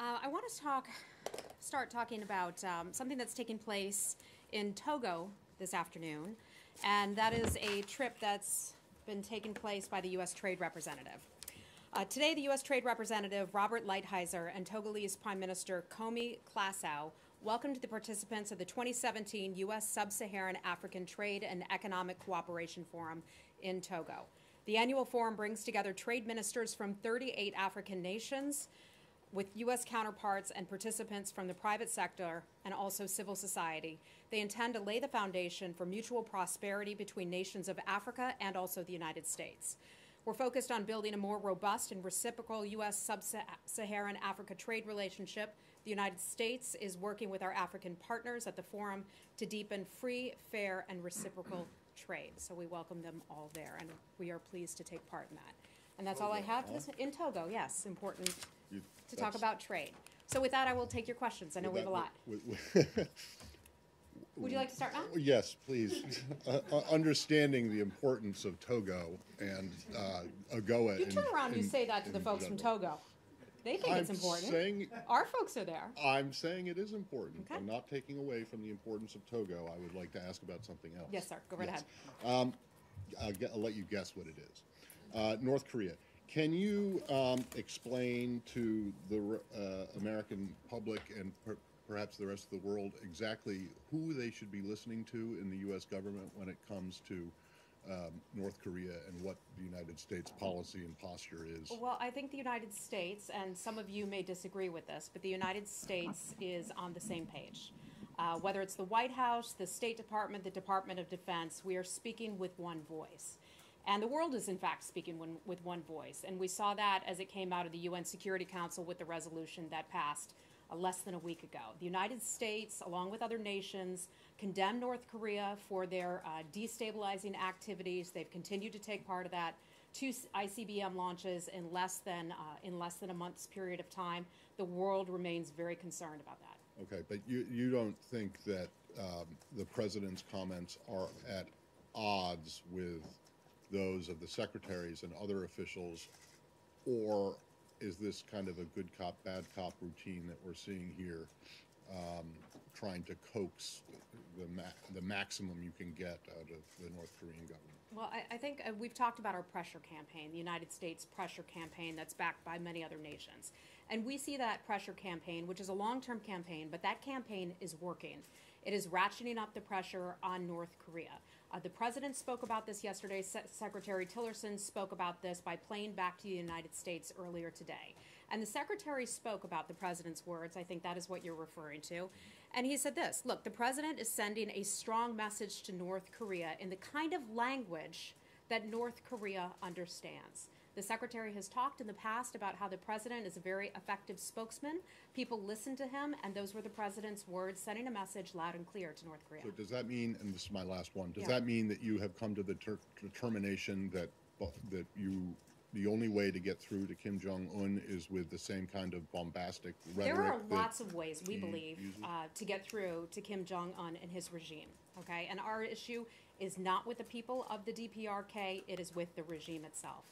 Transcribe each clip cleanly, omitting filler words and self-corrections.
I want to start talking about something that's taking place in Togo this afternoon, and that is a trip that's been taking place by the U.S. Trade Representative. Today, the U.S. Trade Representative Robert Lighthizer and Togolese Prime Minister Komi Klasau welcomed the participants of the 2017 U.S. Sub-Saharan African Trade and Economic Cooperation Forum in Togo. The annual forum brings together trade ministers from 38 African nations with U.S. counterparts and participants from the private sector and also civil society. They intend to lay the foundation for mutual prosperity between nations of Africa and also the United States. We're focused on building a more robust and reciprocal U.S. Sub-Saharan Africa trade relationship. The United States is working with our African partners at the forum to deepen free, fair, and reciprocal trade. So we welcome them all there, and we are pleased to take part in that. And that's all I have for this. In Togo, yes, important to talk about trade. So with that, I will take your questions. I know we have a lot. Would you like to start now? Yes, please. Understanding the importance of Togo and AGOA. You turn around and you say that to the folks from Togo. They think it's important. Our folks are there. I'm saying it is important. Okay. I'm not taking away from the importance of Togo. I would like to ask about something else. Yes, sir. Go right ahead. I'll let you guess what it is. North Korea. Can you explain to the American public and perhaps the rest of the world exactly who they should be listening to in the U.S. government when it comes to North Korea and what the United States policy and posture is? Well, I think the United States, and some of you may disagree with this, but the United States is on the same page. Whether it's the White House, the State Department, the Department of Defense, we are speaking with one voice. And the world is, in fact, speaking with one voice. And we saw that as it came out of the UN Security Council with the resolution that passed less than a week ago. The United States, along with other nations, condemned North Korea for their destabilizing activities. They've continued to take part of that. 2 ICBM launches in less than a month's period of time. The world remains very concerned about that. Okay, but you don't think that the president's comments are at odds with those of the secretaries and other officials, or is this kind of a good cop, bad cop routine that we're seeing here, trying to coax the maximum you can get out of the North Korean government? Well, I think we've talked about our pressure campaign, the United States pressure campaign that's backed by many other nations. And we see that pressure campaign, which is a long-term campaign, but that campaign is working. It is ratcheting up the pressure on North Korea. The president spoke about this yesterday. Secretary Tillerson spoke about this by playing back to the United States earlier today. And the secretary spoke about the president's words. I think that is what you're referring to. And he said this: look, the president is sending a strong message to North Korea in the kind of language that North Korea understands. The secretary has talked in the past about how the president is a very effective spokesman. People listen to him, and those were the president's words, sending a message loud and clear to North Korea. So does that mean, and this is my last one, does that mean that you have come to the determination that the only way to get through to Kim Jong-un is with the same kind of bombastic rhetoric? There are lots of ways, we believe, to get through to Kim Jong-un and his regime, okay? And our issue is not with the people of the DPRK, it is with the regime itself.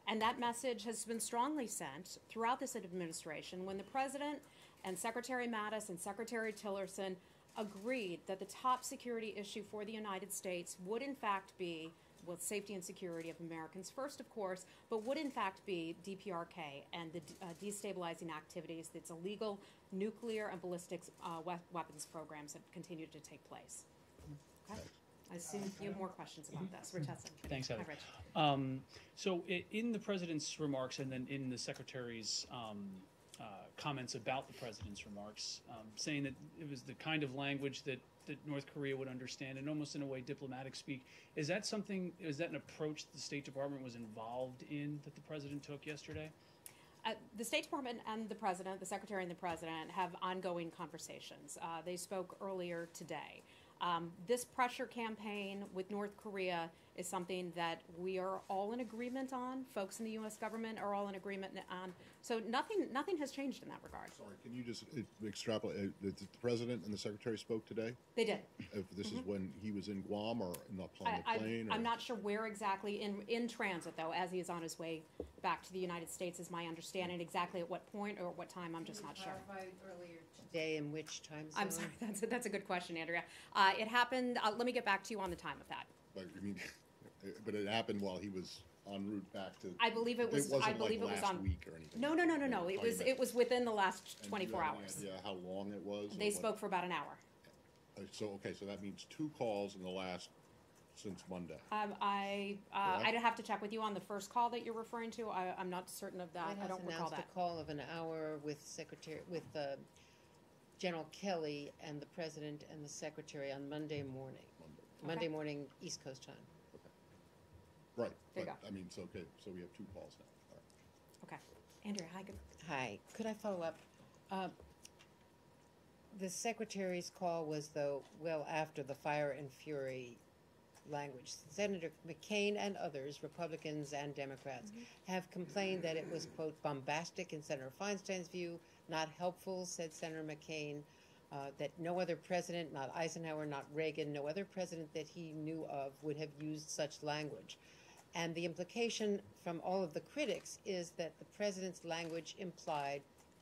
And that message has been strongly sent throughout this administration when the president and Secretary Mattis and Secretary Tillerson agreed that the top security issue for the United States would in fact be, well, safety and security of Americans first, of course, but would in fact be DPRK and the destabilizing activities, its illegal nuclear and ballistic weapons programs that continue to take place. Okay. I assume you have more questions about this. Rich Hudson. Thanks, Heather. Hi, Rich. So in the president's remarks and then in the secretary's comments about the president's remarks, saying that it was the kind of language that North Korea would understand and almost in a way diplomatic speak, is that an approach the State Department was involved in that the president took yesterday? The State Department and the President, the Secretary and the President, have ongoing conversations. They spoke earlier today. This pressure campaign with North Korea is something that we are all in agreement on. Folks in the U.S. government are all in agreement on. So nothing has changed in that regard. Sorry, can you just extrapolate, the president and the secretary spoke today? They did. If this is when he was in Guam or not on the plane? I'm not sure where exactly in transit, though, as he is on his way back to the United States, is my understanding. Exactly at what point or what time, I'm just not sure. Clarified earlier today in which time zone? I'm sorry, that's a good question, Andrea. It happened, let me get back to you on the time of that. But, I mean, but it happened while he was en route back to. I believe it was. wasn't I believe like it was last on. week or anything. No. It was within the last 24 hours. Yeah, how long it was? They spoke for about an hour. So okay, so that means 2 calls in the last since Monday. I'd have to check with you on the first call that you're referring to. I'm not certain of that. I don't recall that. White House announced a call of an hour with General Kelly and the President and the Secretary on Monday morning. Monday morning, East Coast time. Right, There you but, go. I mean, so we have 2 calls now. All right. Okay, Andrea, hi. Good. Hi, could I follow up? The Secretary's call was, though, well after the fire and fury language. Senator McCain and others, Republicans and Democrats, have complained that it was, quote, bombastic in Senator Feinstein's view, not helpful, said Senator McCain, that no other president, not Eisenhower, not Reagan, no other president that he knew of would have used such language. And the implication from all of the critics is that the president's language implied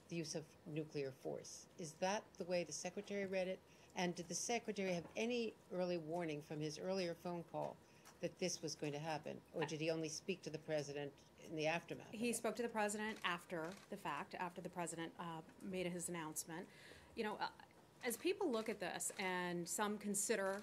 the use of nuclear force. Is that the way the secretary read it? And did the secretary have any early warning from his earlier phone call that this was going to happen? Or did he only speak to the president in the aftermath? He spoke to the president after the fact, after the president made his announcement. You know, as people look at this, and some consider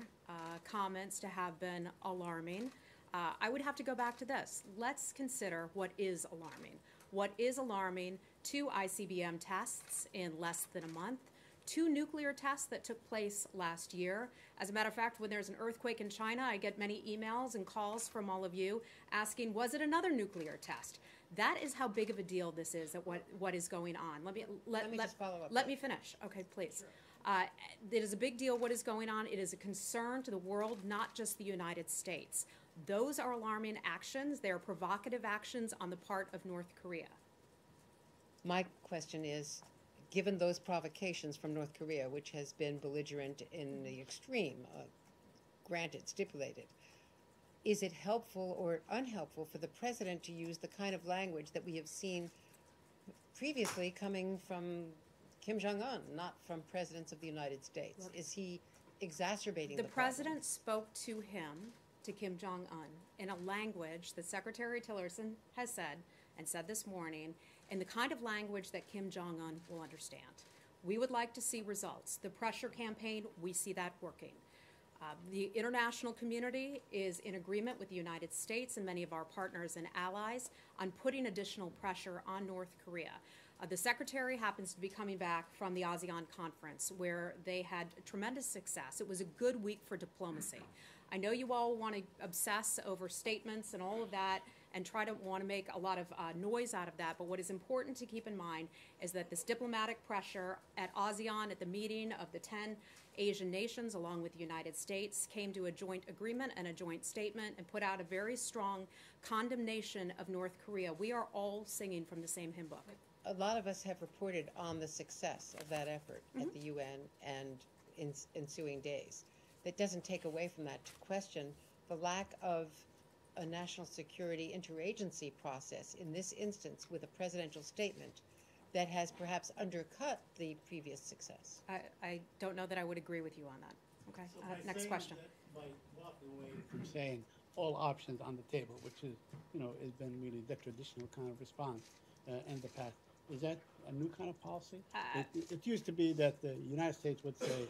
comments to have been alarming, I would have to go back to this. Let's consider what is alarming. What is alarming: 2 ICBM tests in less than a month, 2 nuclear tests that took place last year. As a matter of fact, when there's an earthquake in China, I get many emails and calls from all of you asking, was it another nuclear test? That is how big of a deal this is, at what is going on. Let me just follow up. Let me finish. Okay, please. Sure. It is a big deal what is going on. It is a concern to the world, not just the United States. Those are alarming actions. They are provocative actions on the part of North Korea. My question is, given those provocations from North Korea, which has been belligerent in the extreme, granted, stipulated, is it helpful or unhelpful for the president to use the kind of language that we have seen previously coming from Kim Jong-un, not from presidents of the United States? Is he exacerbating the problem? The president spoke to him, to Kim Jong-un, in a language that Secretary Tillerson has said, and said this morning, in the kind of language that Kim Jong-un will understand. We would like to see results. The pressure campaign, we see that working. The international community is in agreement with the United States and many of our partners and allies on putting additional pressure on North Korea. The Secretary happens to be coming back from the ASEAN conference, where they had tremendous success. It was a good week for diplomacy. I know you all want to obsess over statements and all of that and try to want to make a lot of noise out of that, but what is important to keep in mind is that this diplomatic pressure at ASEAN, at the meeting of the 10 Asian nations along with the United States, came to a joint agreement and a joint statement and put out a very strong condemnation of North Korea. We are all singing from the same hymn book. A lot of us have reported on the success of that effort at the UN and in ensuing days. That doesn't take away from that to question the lack of a national security interagency process in this instance with a presidential statement that has perhaps undercut the previous success. I don't know that I would agree with you on that. Okay, So next question. by walking away from saying all options on the table, which is, has been really the traditional kind of response in the past, is that a new kind of policy? It used to be that the United States would say,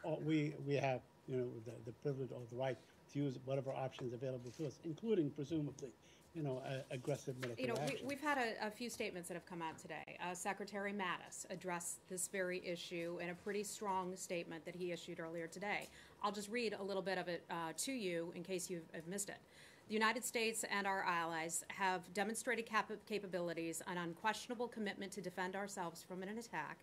oh, we have the privilege or the right to use whatever options available to us, including presumably aggressive military action. We've had a few statements that have come out today. Secretary Mattis addressed this very issue in a pretty strong statement that he issued earlier today. I'll just read a little bit of it to you in case you've missed it. The United States and our allies have demonstrated capabilities and unquestionable commitment to defend ourselves from an attack.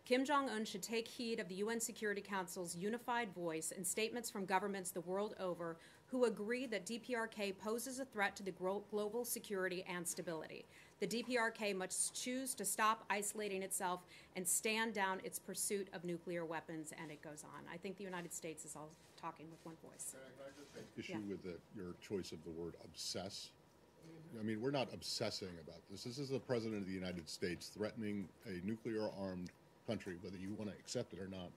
Kim Jong-un should take heed of the UN Security Council's unified voice and statements from governments the world over who agree that DPRK poses a threat to the global security and stability. The DPRK must choose to stop isolating itself and stand down its pursuit of nuclear weapons, and it goes on. I think the United States is all talking with one voice. Issue Yeah. with your choice of the word obsess. I mean, we're not obsessing about this. This is the President of the United States threatening a nuclear-armed country, whether you want to accept it or not,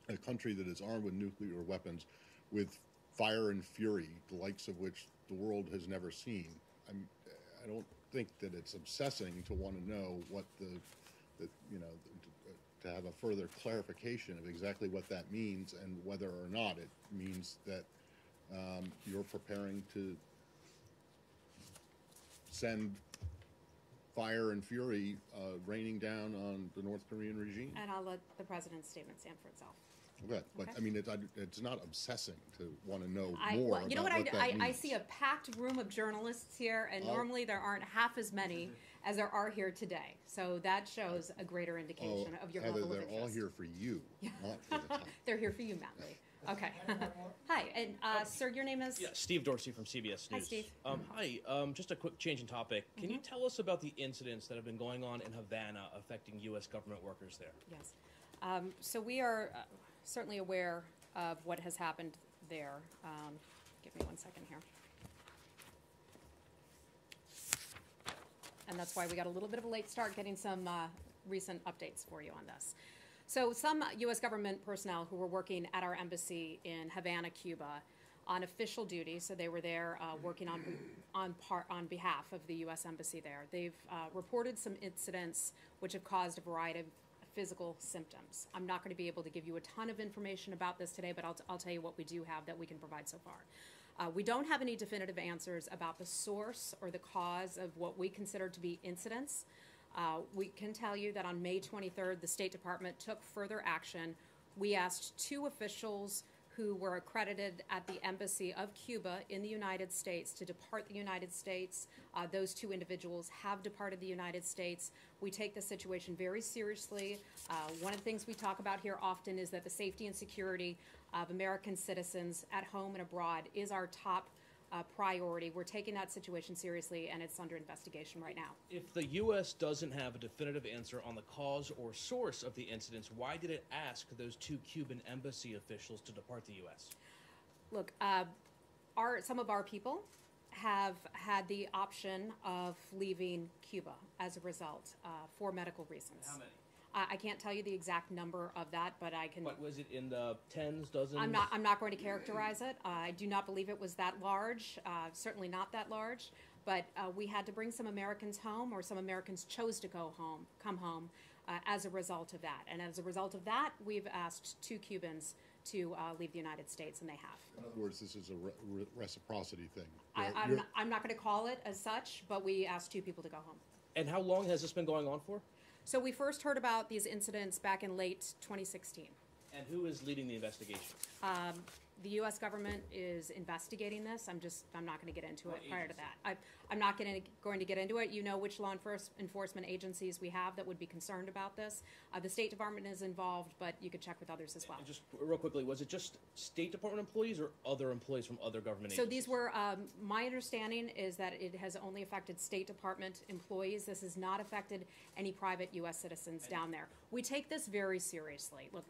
a country that is armed with nuclear weapons with fire and fury, the likes of which the world has never seen. I don't think that it's obsessing to want to know what to have a further clarification of exactly what that means and whether or not it means that you're preparing to send fire and fury raining down on the North Korean regime. And I'll let the president's statement stand for itself. Okay, but Okay. I mean, it's not obsessing to want to know Well, more you know about what? what that I means. see a packed room of journalists here, and Oh. normally there aren't half as many as there are here today. So that shows a greater indication of your Heather, level of they're interest. all here for you, not for the town. They're here for you, Manley. Okay. Hi, and sir, your name is? Yeah, Steve Dorsey from CBS Hi, News. Steve. Hi. Just a quick change in topic. Can you tell us about the incidents that have been going on in Havana affecting U.S. government workers there? Yes. So we are certainly aware of what has happened there. Give me 1 second here. And that's why we got a little bit of a late start getting some recent updates for you on this. So some U.S. government personnel who were working at our embassy in Havana, Cuba, on official duty, so they were there working on behalf of the U.S. embassy there. They've reported some incidents which have caused a variety of physical symptoms. I'm not going to be able to give you a ton of information about this today, but I'll tell you what we do have that we can provide so far. We don't have any definitive answers about the source or the cause of what we consider to be incidents. We can tell you that on May 23rd, the State Department took further action. We asked 2 officials who were accredited at the Embassy of Cuba in the United States to depart the United States. Those 2 individuals have departed the United States. We take the situation very seriously. One of the things we talk about here often is that the safety and security of American citizens at home and abroad is our top priority. We're taking that situation seriously, and it's under investigation right now. If the U.S. doesn't have a definitive answer on the cause or source of the incidents, why did it ask those 2 Cuban embassy officials to depart the U.S.? Look, some of our people have had the option of leaving Cuba as a result for medical reasons. How many? I can't tell you the exact number of that, but I can. What was it, in the tens, dozens? I'm not going to characterize it. I do not believe it was that large. Certainly not that large. But we had to bring some Americans home, or some Americans chose to come home, as a result of that. And as a result of that, we've asked 2 Cubans to leave the United States, and they have. In other words, this is a reciprocity thing. I'm not going to call it as such, but we asked 2 people to go home. And how long has this been going on for? So we first heard about these incidents back in late 2016. And who is leading the investigation? The U.S. government is investigating this. I'm not going to get into What it prior to agency? that. I'm not going to get into it. You know which law enforcement agencies we have that would be concerned about this. The State Department is involved, but you could check with others as well. And just real quickly, was it just State Department employees or other employees from other government So agencies? these were, my understanding is that it has only affected State Department employees. This has not affected any private U.S. citizens down there. We take this very seriously. Look,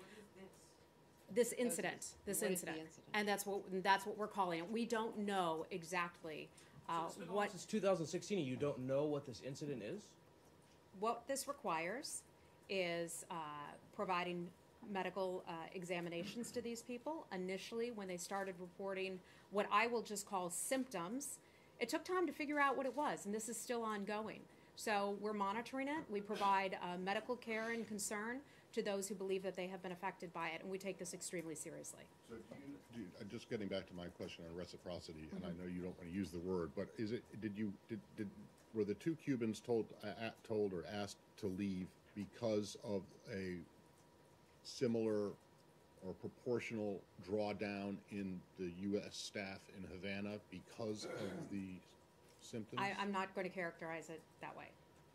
this incident, What is the incident? and that's what we're calling it. We don't know exactly It's been what since 2016, and you don't know what this incident is? what this requires is providing medical examinations to these people. Initially, when they started reporting what I will just call symptoms, it took time to figure out what it was, and this is still ongoing. So we're monitoring it. We provide medical care and concern to those who believe that they have been affected by it, and we take this extremely seriously. So just getting back to my question on reciprocity, and I know you don't want to use the word, but were the 2 Cubans told or asked to leave because of a similar or proportional drawdown in the U.S. staff in Havana because of the symptoms? I'm not going to characterize it that way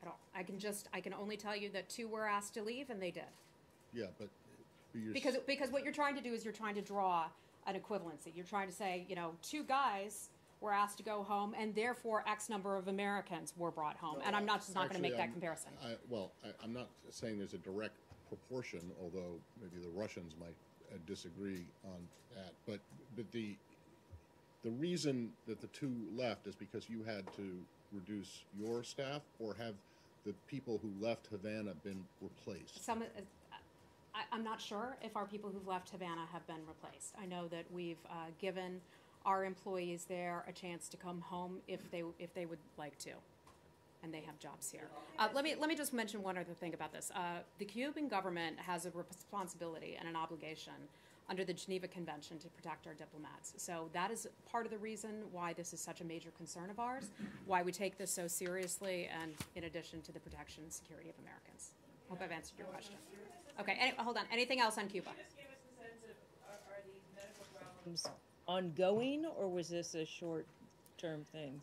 at all. I can only tell you that 2 were asked to leave, and they did. Yeah, but you're Because what you're trying to do is you're trying to draw an equivalency. You're trying to say, you know, 2 guys were asked to go home, and therefore X number of Americans were brought home. And I'm not just not going to make that comparison. I'm not saying there's a direct proportion, although maybe the Russians might disagree on that. But the reason that the 2 left is because you had to reduce your staff, or have the people who left Havana been replaced? I'm not sure if our people who've left Havana have been replaced. I know that we've given our employees there a chance to come home if they would like to, and they have jobs here. Let me just mention one other thing about this. The Cuban government has a responsibility and an obligation under the Geneva Convention to protect our diplomats. So that is part of the reason why this is such a major concern of ours, why we take this so seriously, and in addition to the protection and security of Americans. Hope I've answered your question. Okay, hold on. Anything else on Cuba? Just give us a sense of, are these medical problems ongoing, or was this a short-term thing?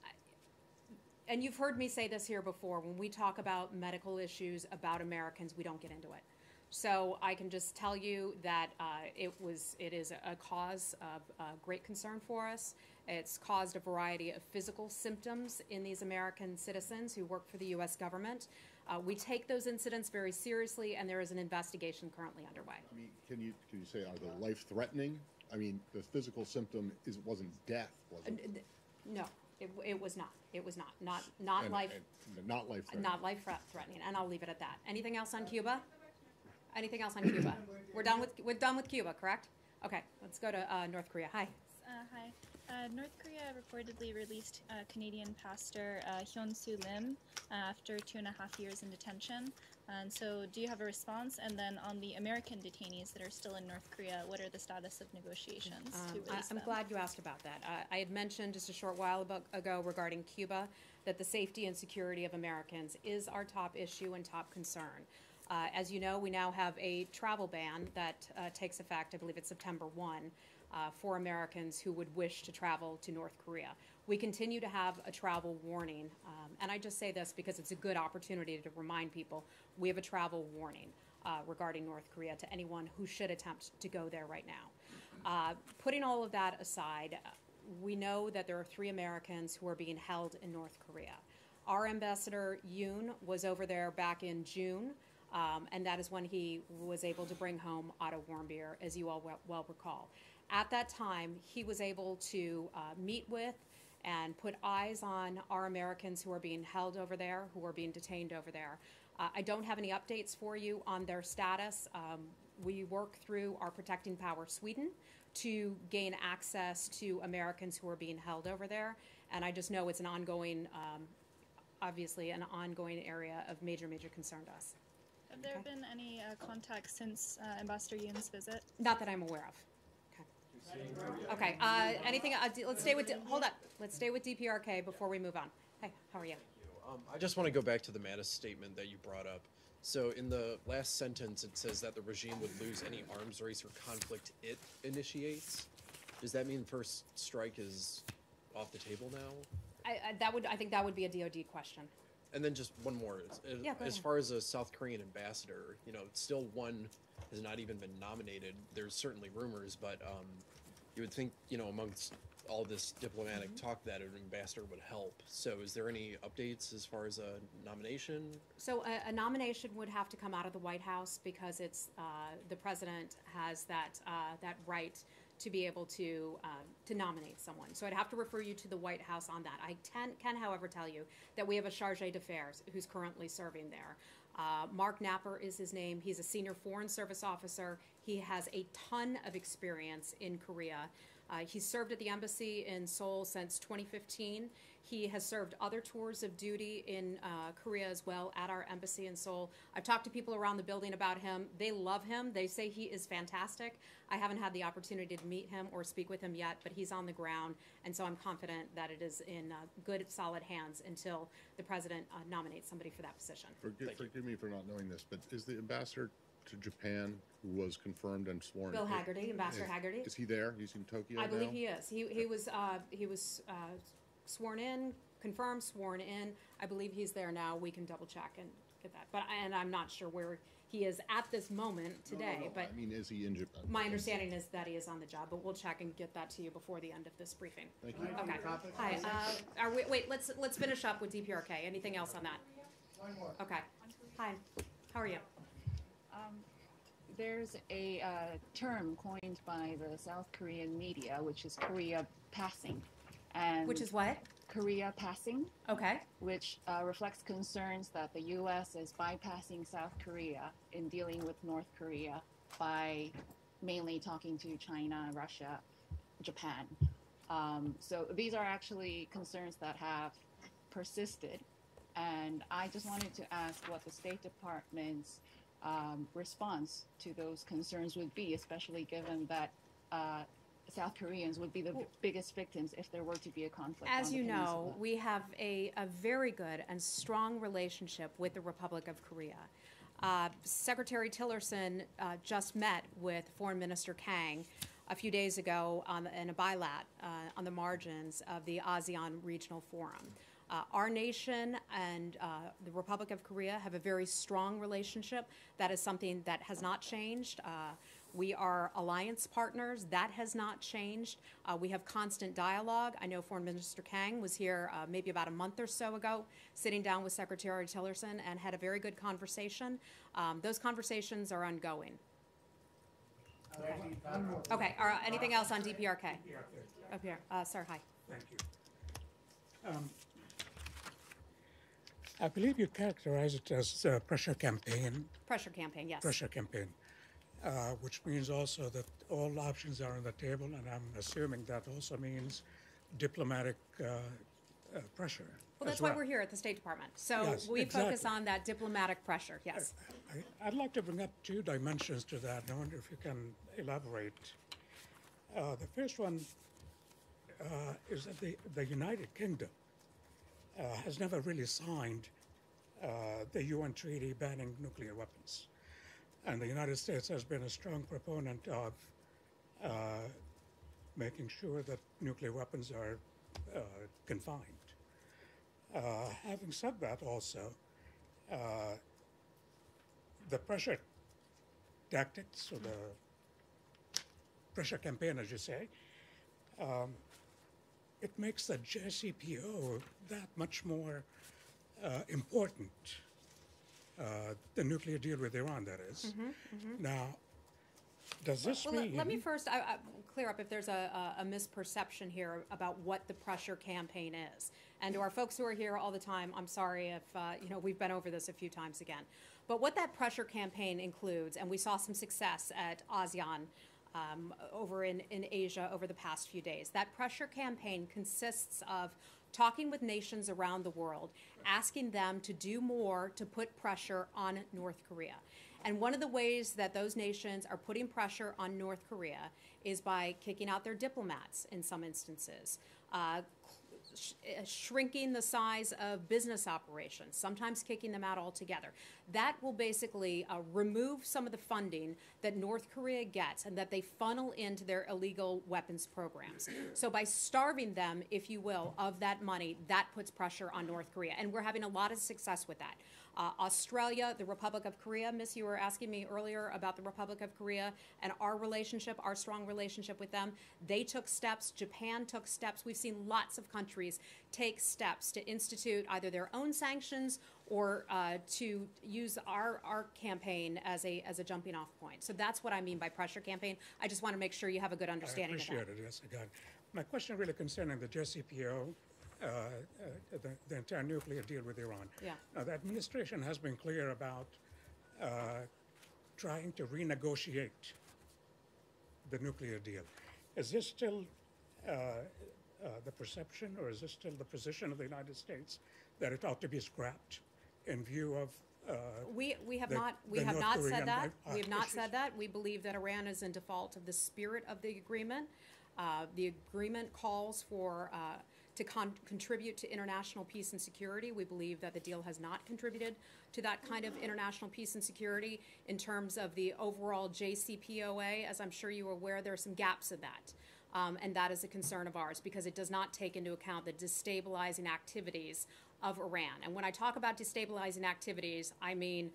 And you've heard me say this here before, when we talk about medical issues about Americans, we don't get into it. So I can just tell you that it is a cause of great concern for us. It's caused a variety of physical symptoms in these American citizens who work for the U.S. government. We take those incidents very seriously, and there is an investigation currently underway. I mean, can you say, are they life-threatening? I mean, the physical symptom wasn't death, was it? No, it was not. It was not. Not life-threatening. Not life-threatening, and I'll leave it at that. Anything else on Cuba? Anything else on Cuba? We're done with Cuba, correct? Okay, let's go to North Korea. Hi. Hi. North Korea reportedly released Canadian pastor Hyun-Soo Lim after 2.5 years in detention. And so do you have a response? And then on the American detainees that are still in North Korea, what are the status of negotiations to release them? I'm glad you asked about that. I had mentioned just a short while ago regarding Cuba that the safety and security of Americans is our top issue and top concern. As you know, we now have a travel ban that takes effect, I believe it's September 1, for Americans who would wish to travel to North Korea. We continue to have a travel warning, and I just say this because it's a good opportunity to remind people we have a travel warning regarding North Korea to anyone who should attempt to go there right now. Putting all of that aside, we know that there are 3 Americans who are being held in North Korea. Our ambassador, Yoon, was over there back in June. And that is when he was able to bring home Otto Warmbier, as you all well recall. At that time, he was able to meet with and put eyes on our Americans who are being held over there, who are being detained over there. I don't have any updates for you on their status. We work through our Protecting Power Sweden to gain access to Americans who are being held over there. And I just know it's an ongoing, obviously, an ongoing area of major concern to us. Have there been any contacts since Ambassador Yoon's visit? Not that I'm aware of. Okay. Anything? Let's stay with. Hold up. Let's stay with DPRK before we move on. Hey, how are you? I just want to go back to the Mattis statement that you brought up. So in the last sentence, it says that the regime would lose any arms race or conflict it initiates. Does that mean first strike is off the table now? I think that would be a DoD question. And then just one more. As far as a South Korean ambassador, still one has not even been nominated. There's certainly rumors, but you would think, amongst all this diplomatic talk that an ambassador would help. So is there any updates as far as a nomination? So a nomination would have to come out of the White House because it's the president has that right to be able to nominate someone. So I'd have to refer you to the White House on that. I can, however, tell you that we have a charge d'affaires who's currently serving there. Mark Napper is his name. He's a senior Foreign Service officer. He has a ton of experience in Korea. He's served at the embassy in Seoul since 2015. He has served other tours of duty in Korea as well at our embassy in Seoul. I've talked to people around the building about him. They love him. They say he is fantastic. I haven't had the opportunity to meet him or speak with him yet, but he's on the ground, and so I'm confident that it is in good, solid hands until the president nominates somebody for that position. Forgive me for not knowing this, but is the ambassador to Japan, who was confirmed and sworn? Bill Hagerty, Ambassador Hagerty. Is he there? He's in Tokyo now? I believe he is. He was sworn in, confirmed, sworn in. I believe he's there now. We can double check and get that. And I'm not sure where he is at this moment today, No, but I mean, is he in Japan? my understanding is that he is on the job, but we'll check and get that to you before the end of this briefing. Thank you. Okay. Hi, wait, let's finish up with DPRK. Anything else on that? One more. Okay. Hi, how are you? There's a term coined by the South Korean media, which is Korea passing. And Which is what? Korea passing, Okay. which reflects concerns that the U.S. is bypassing South Korea in dealing with North Korea by mainly talking to China, Russia, Japan. So these are actually concerns that have persisted. And I just wanted to ask what the State Department's response to those concerns would be, especially given that South Koreans would be the biggest victims if there were to be a conflict. As on the you know, peninsula. we have a very good and strong relationship with the Republic of Korea. Secretary Tillerson just met with Foreign Minister Kang a few days ago in a bilat on the margins of the ASEAN Regional Forum. Our nation and the Republic of Korea have a very strong relationship. That is something that has not changed. We are alliance partners. That has not changed. We have constant dialogue. I know Foreign Minister Kang was here maybe about a month or so ago, sitting down with Secretary Tillerson and had a very good conversation. Those conversations are ongoing. Okay. Okay. Anything else on DPRK? Up here. Sir, hi. Thank you. I believe you characterize it as a pressure campaign. Pressure campaign, yes. Pressure campaign, which means also that all options are on the table, and I'm assuming that also means diplomatic pressure. Well, that's why we're here at the State Department. So Yes, we focus exactly. on that diplomatic pressure, yes. I'd like to bring up two dimensions to that. I wonder if you can elaborate. The first one is that the United Kingdom has never really signed the UN treaty banning nuclear weapons. And the United States has been a strong proponent of making sure that nuclear weapons are confined. Having said that also, the pressure tactics, or the pressure campaign, as you say, it makes the JCPO that much more important, the nuclear deal with Iran, that is. Now, does this mean... Let me first clear up if there's a misperception here about what the pressure campaign is. And to our folks who are here all the time, I'm sorry if, we've been over this a few times again. But what that pressure campaign includes, and we saw some success at ASEAN over in Asia over the past few days, that pressure campaign consists of talking with nations around the world, asking them to do more to put pressure on North Korea. And one of the ways that those nations are putting pressure on North Korea is by kicking out their diplomats in some instances, shrinking the size of business operations, sometimes kicking them out altogether. That will basically remove some of the funding that North Korea gets and that they funnel into their illegal weapons programs. So by starving them, if you will, of that money, that puts pressure on North Korea. And we're having a lot of success with that. Australia, the Republic of Korea, Miss, you were asking me earlier about the Republic of Korea and our relationship, our strong relationship with them. They took steps. Japan took steps. We've seen lots of countries take steps to institute either their own sanctions or to use our campaign as a jumping off point. So that's what I mean by pressure campaign. I just want to make sure you have a good understanding of that. I appreciate it, yes, I got it. My question really concerning the JCPO, the entire nuclear deal with Iran. Yeah. Now, the administration has been clear about trying to renegotiate the nuclear deal. Is this still the perception, or is this still the position of the United States that it ought to be scrapped in view of we have the not North said Korean, that. We have not issues? said that. We believe that Iran is in default of the spirit of the agreement. The agreement calls for to contribute to international peace and security. We believe that the deal has not contributed to that kind of international peace and security. In terms of the overall JCPOA, as I'm sure you are aware, there are some gaps in that. And that is a concern of ours because it does not take into account the destabilizing activities of Iran. And when I talk about destabilizing activities, I mean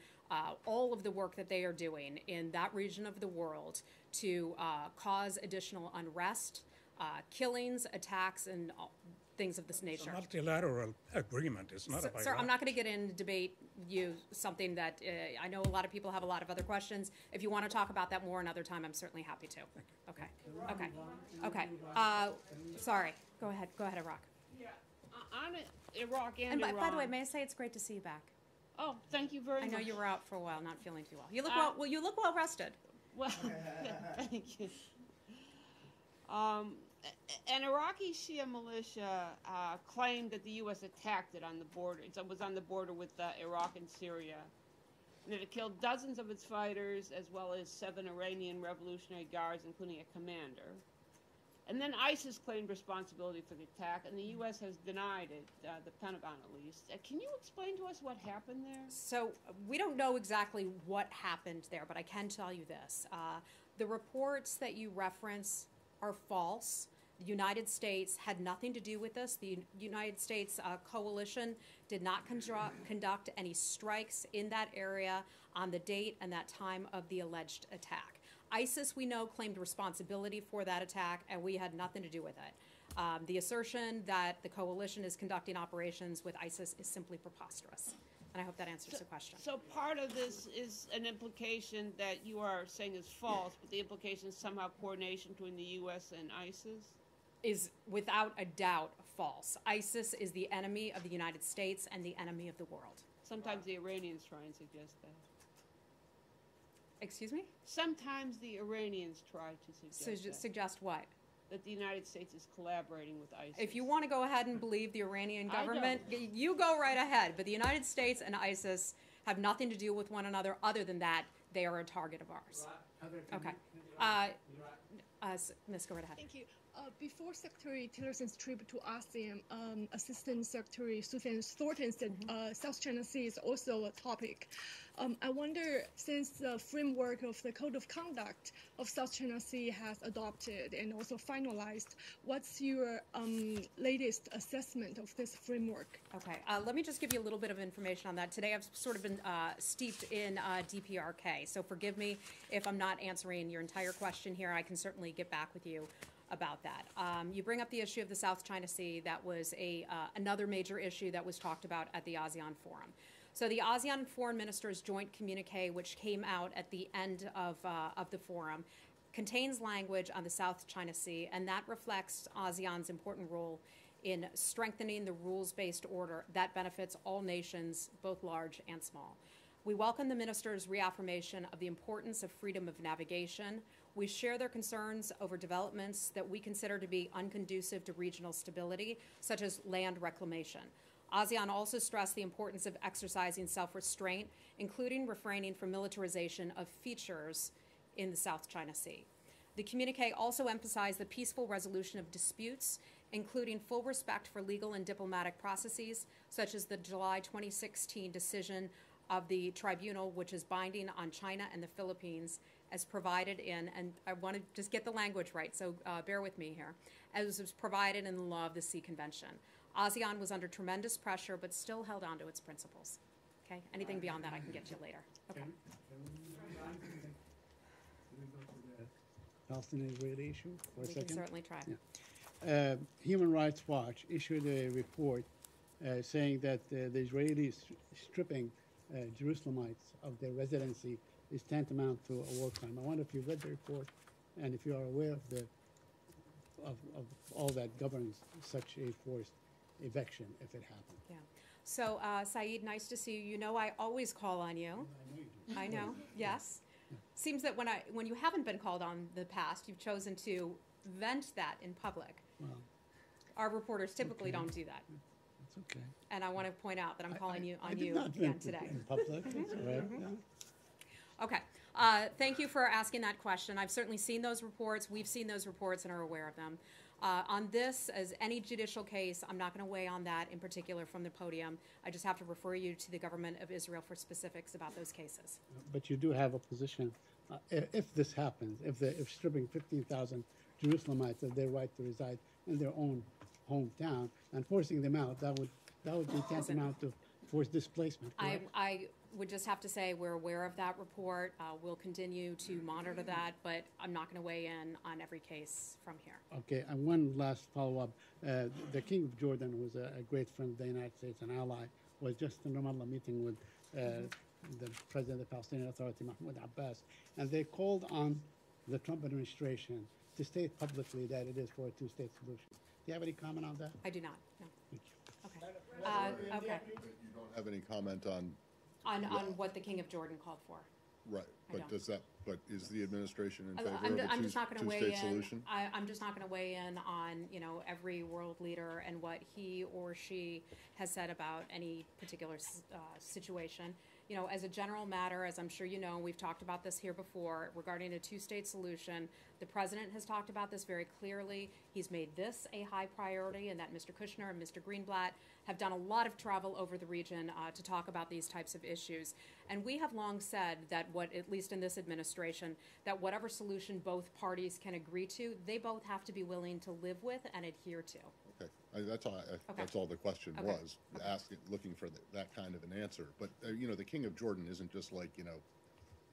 all of the work that they are doing in that region of the world to cause additional unrest, killings, attacks, and things of this It's a nature. multilateral agreement. It's not a bilateral. Sir, I'm not going to get in debate you something that I know a lot of people have a lot of other questions. If you want to talk about that more another time, I'm certainly happy to. Okay. Okay. Okay. Sorry. Go ahead. Go ahead, Iraq. Yeah, on Iraq and And Iran. by the way, may I say it's great to see you back. Oh, thank you very I much. know you were out for a while, not feeling too well. You look well. Well, you look well rested. Well, thank you. An Iraqi Shia militia claimed that the U.S. attacked it on the border. It was on the border with Iraq and Syria. And that it killed dozens of its fighters, as well as 7 Iranian Revolutionary Guards, including a commander. And then ISIS claimed responsibility for the attack, and the U.S. has denied it, the Pentagon at least. Can you explain to us what happened there? So we don't know exactly what happened there, but I can tell you this. The reports that you reference are false. The United States had nothing to do with this. The United States coalition did not conduct any strikes in that area on the date and that time of the alleged attack. ISIS, we know, claimed responsibility for that attack, and we had nothing to do with it. The assertion that the coalition is conducting operations with ISIS is simply preposterous. And I hope that answers the question. So part of this is an implication that you are saying is false, but the implication is somehow coordination between the U.S. and ISIS? Is without a doubt false. ISIS is the enemy of the United States and the enemy of the world. Sometimes the Iranians try and suggest that. Excuse me? Sometimes the Iranians try to suggest that. Suggest what? That the United States is collaborating with ISIS. If you want to go ahead and believe the Iranian government, you go right ahead. But the United States and ISIS have nothing to do with one another. Other than that, they are a target of ours. Okay. Miss, go right ahead. Thank you. Before Secretary Tillerson's trip to ASEAN, Assistant Secretary Susan Thornton said South China Sea is also a topic. I wonder, since the framework of the Code of Conduct of South China Sea has adopted and also finalized, what's your latest assessment of this framework? Okay, let me just give you a little bit of information on that. Today I've sort of been steeped in DPRK, so forgive me if I'm not answering your entire question here. I can certainly get back with you about that. You bring up the issue of the South China Sea. That was another major issue that was talked about at the ASEAN Forum. So the ASEAN Foreign Ministers Joint Communique, which came out at the end of the forum, contains language on the South China Sea, and that reflects ASEAN's important role in strengthening the rules-based order that benefits all nations, both large and small. We welcome the ministers' reaffirmation of the importance of freedom of navigation. We share their concerns over developments that we consider to be unconducive to regional stability, such as land reclamation. ASEAN also stressed the importance of exercising self-restraint, including refraining from militarization of features in the South China Sea. The communique also emphasized the peaceful resolution of disputes, including full respect for legal and diplomatic processes, such as the July 2016 decision of the tribunal, which is binding on China and the Philippines, as provided in, and I want to just get the language right, so bear with me here, as was provided in the law of the Sea Convention. ASEAN was under tremendous pressure, but still held on to its principles. Okay, anything beyond that I can get to you later. Okay. Palestinian-Israeli issue for a second? We can certainly try. Yeah. Human Rights Watch issued a report saying that the Israelis stripping Jerusalemites of their residency is tantamount to a war crime. I wonder if you've read the report and if you are aware of all that governs such a forced eviction if it happened. Yeah. So, Saeed, nice to see you. You know I always call on you. I know, yes. Seems that when you haven't been called on in the past, you've chosen to vent that in public. Well, our reporters typically don't do that. That's okay. And I want to point out that I'm calling you on I did you not again vent today. in public. That's all right. Yeah. Okay. Thank you for asking that question. I've certainly seen those reports. We've seen those reports and are aware of them. On this, as any judicial case, I'm not going to weigh on that in particular from the podium. I just have to refer you to the government of Israel for specifics about those cases. But you do have a position. If this happens, if stripping 15,000 Jerusalemites of their right to reside in their own hometown and forcing them out, that would be tantamount to forced displacement, correct? I would just have to say we're aware of that report. We'll continue to monitor that, but I'm not going to weigh in on every case from here. Okay, and one last follow-up. The King of Jordan, who was a great friend of the United States, an ally, was just in Ramallah meeting with the President of the Palestinian Authority, Mahmoud Abbas, and they called on the Trump administration to state publicly that it is for a two-state solution. Do you have any comment on that? I do not, no. Thank you. Okay. Okay. But you don't have any comment on, On what the King of Jordan called for. right, I but don't. does that, but is the administration in favor I'm, of a I'm just not going to weigh two-state in. solution? I'm just not going to weigh in on, you know, every world leader and what he or she has said about any particular situation. You know, as a general matter, as I'm sure you know, we've talked about this here before, regarding a two-state solution, the president has talked about this very clearly. He's made this a high priority, and that Mr. Kushner and Mr. Greenblatt have done a lot of travel over the region to talk about these types of issues. And we have long said that at least in this administration, that whatever solution both parties can agree to, they both have to be willing to live with and adhere to. Okay, that's all the question Okay. was, asking, looking for that kind of an answer. But, you know, the King of Jordan isn't just like, you know,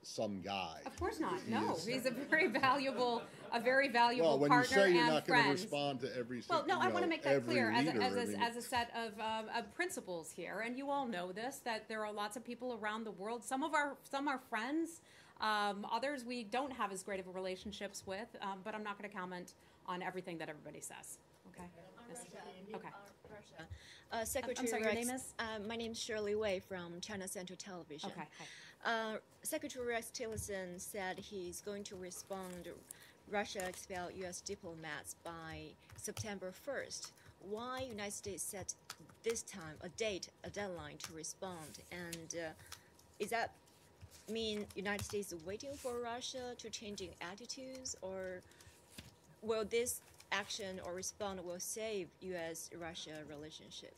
some guy. Of course not. He No, is- he's a very valuable Well, when you partner say you're and not going to friend. respond to every Well, no, I want to make that every clear leader, I mean, as a set of principles here, and you all know this, that there are lots of people around the world. Some are friends, others we don't have as great of a relationships with, but I'm not going to comment on everything that everybody says. Okay. Yes. Okay. Russia. Secretary I'm sorry, your Rex, name is? my name is Shirley Wei from China Central Television. Okay. Hi. Secretary Rex Tillerson said he's going to respond. Russia expel U.S. diplomats by September 1st. Why United States set this time a deadline to respond? And is that mean United States is waiting for Russia to changing attitudes, or will this action or respond will save U.S.-Russia relationship?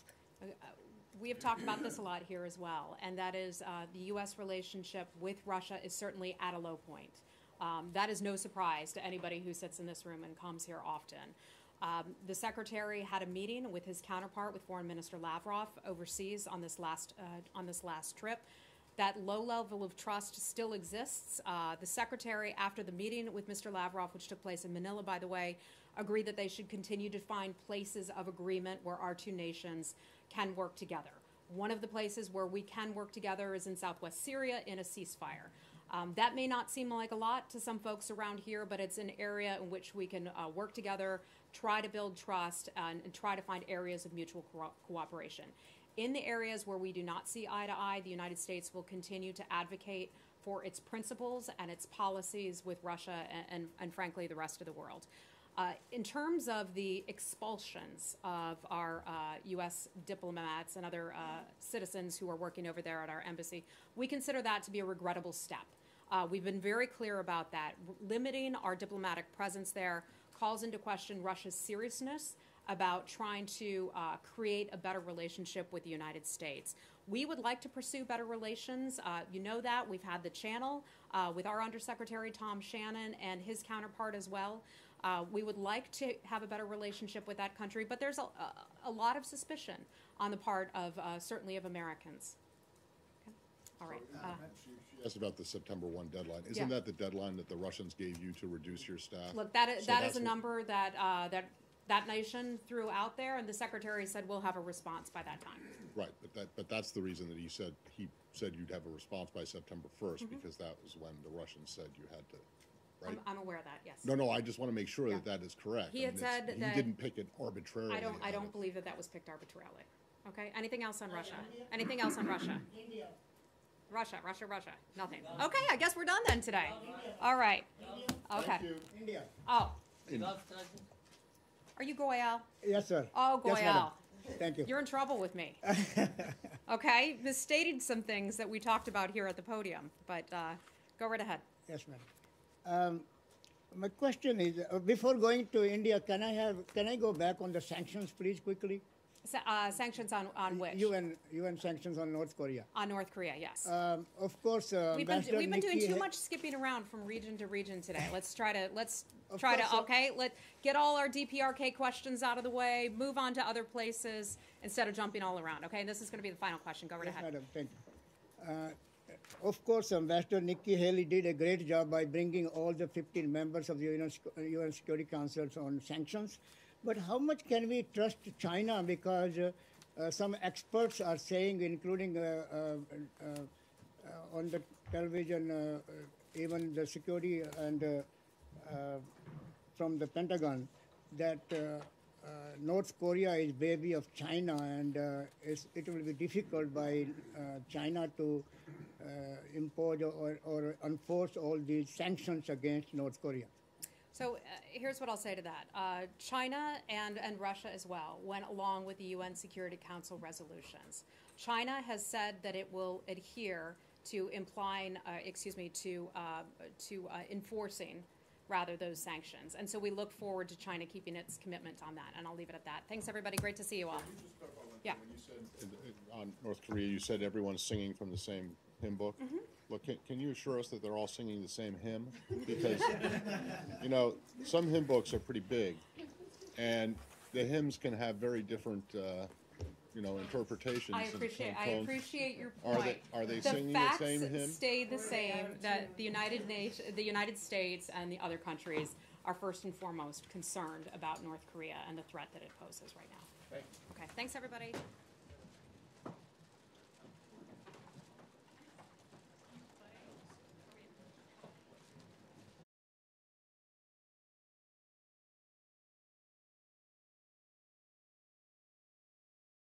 We have talked about this a lot here as well, and that is the U.S. relationship with Russia is certainly at a low point. That is no surprise to anybody who sits in this room and comes here often. The Secretary had a meeting with his counterpart, with Foreign Minister Lavrov, overseas on this last trip. That low level of trust still exists. The Secretary, after the meeting with Mr. Lavrov, which took place in Manila, by the way, agreed that they should continue to find places of agreement where our two nations can work together. One of the places where we can work together is in southwest Syria in a ceasefire. That may not seem like a lot to some folks around here, but it's an area in which we can work together, try to build trust, and try to find areas of mutual cooperation. In the areas where we do not see eye to eye, the United States will continue to advocate for its principles and its policies with Russia and frankly, the rest of the world. In terms of the expulsions of our U.S. diplomats and other citizens who are working over there at our embassy, we consider that to be a regrettable step. We've been very clear about that. Limiting our diplomatic presence there calls into question Russia's seriousness about trying to create a better relationship with the United States. We would like to pursue better relations. You know that. We've had the channel with our Undersecretary Tom Shannon and his counterpart as well. We would like to have a better relationship with that country, but there's a lot of suspicion on the part of certainly of Americans. Okay. All right. She asked about the September 1 deadline. Isn't that the deadline that the Russians gave you to reduce your staff? Look, that is a number that nation threw out there, and the Secretary said we'll have a response by that time. Right, but that's the reason that he said you'd have a response by September 1st, because that was when the Russians said you had to. Right? I'm aware of that. Yes. No, I just want to make sure that is correct. He had said he that didn't pick it arbitrarily. I don't believe that was picked arbitrarily. Okay. Anything else on Russia? Anything else on Russia? India. Russia. Nothing. Okay. I guess we're done then today. All right. Okay. Thank you. India. Oh. Are you Goyal? Yes, sir. Oh, Yes, Goyal. madam. Thank you. You're in trouble with me. Okay. Misstated some things that we talked about here at the podium, but go right ahead. Yes, madam. My question is, before going to India, can I go back on the sanctions, please, quickly? Sanctions on which? UN sanctions on North Korea. On North Korea, yes. Of course, We've been doing Nikki too much skipping around from region to region today. Let's try to okay. Let get all our DPRK questions out of the way. Move on to other places instead of jumping all around. Okay, this is going to be the final question. Go right ahead. Madam, thank you. Of course, Ambassador Nikki Haley did a great job by bringing all the 15 members of the UN Security Council on sanctions. But how much can we trust China? Because some experts are saying, including on the television, even the security and from the Pentagon, that North Korea is baby of China, and it will be difficult by China to impose or enforce all these sanctions against North Korea. So here's what I'll say to that. China and Russia as well went along with the UN Security Council resolutions. China has said that it will adhere to enforcing rather those sanctions. And so we look forward to China keeping its commitment on that. And I'll leave it at that. Thanks, everybody. Great to see you all. Yeah. When you said on North Korea, you said everyone's singing from the same hymn book. Mm-hmm. Look, can you assure us that they're all singing the same hymn? Because, you know, some hymn books are pretty big, and the hymns can have very different, interpretations. I appreciate your point. Are they singing the same hymn? The facts stay the same. That the United States and the other countries are first and foremost concerned about North Korea and the threat that it poses right now. Okay. Thanks, everybody.